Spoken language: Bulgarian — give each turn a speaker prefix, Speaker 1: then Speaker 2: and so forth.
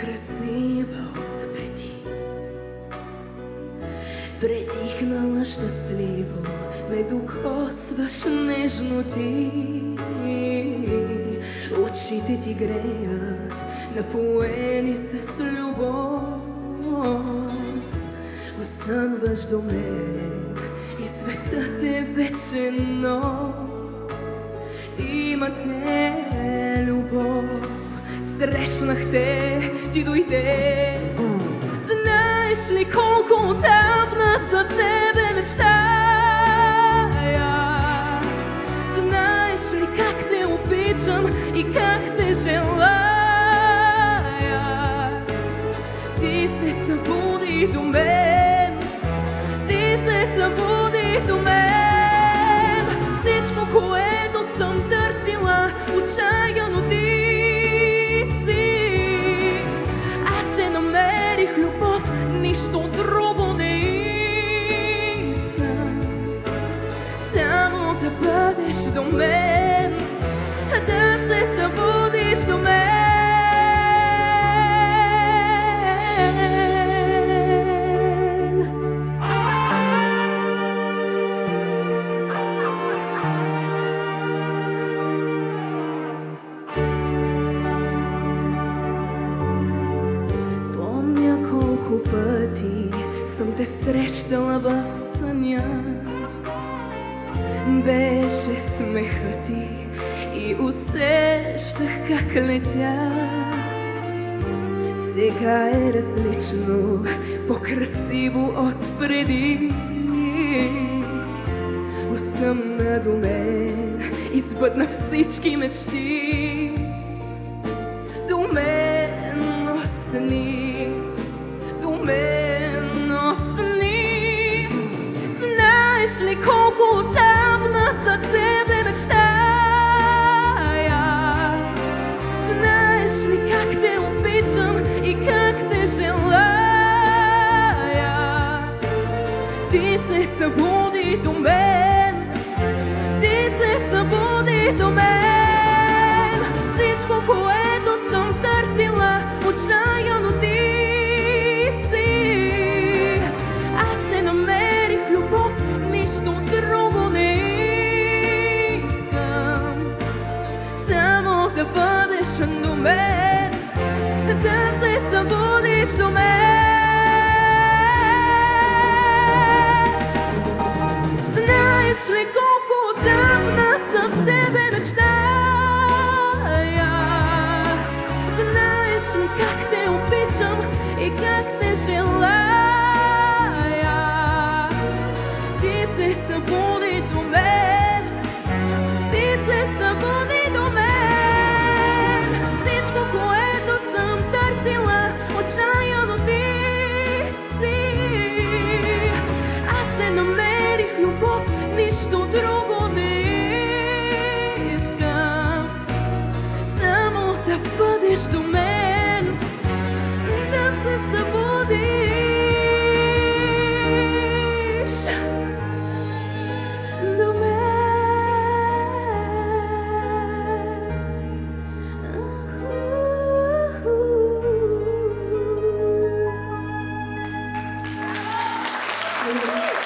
Speaker 1: по-красива от преди. Предихнала щастливо, ме докосваш нежно ти. Очите ти греят, напоени с любов. Осъмваш до мен и светът е вече нов. Имате любов, срещнах те, ти дойде. Знаеш ли колко отдавна за тебе мечтая? Знаеш ли как те обичам и как те желая? Ти се събуди до мен, ти се събуди до мен. Всичко, което съм търсила, отчаяно ти си. Аз те намерих любов, нищо друго не искам. Само да бъдеш до мен, да се събудиш до мен. Колко пъти съм те срещала в съня. Беше смехът ти и усещах как летя. Сега е различно, по-красиво от преди. Усъмна до мен, избъдна всички мечти. До мен остани, до мен остани. Знаеш ли колко отдавна за тебе мечтая? Знаеш ли как те обичам и как те желая? Ти се събуди до мен, ти се събуди до мен. Всичко, което съм търсила, отчаяно ти. Да бъдеш до мен, да се събудиш до мен. Знаеш ли колко отдавна за тебе мечтая? Знаеш ли как те обичам и как те желая? Ти се събуди до мен, ти се събуди до мен. Което съм търсила, отчаяно ти си. Аз се намерих любов, нищо друго не искам. Само да бъдеш до мен, да се събудиш до мен. Thank you.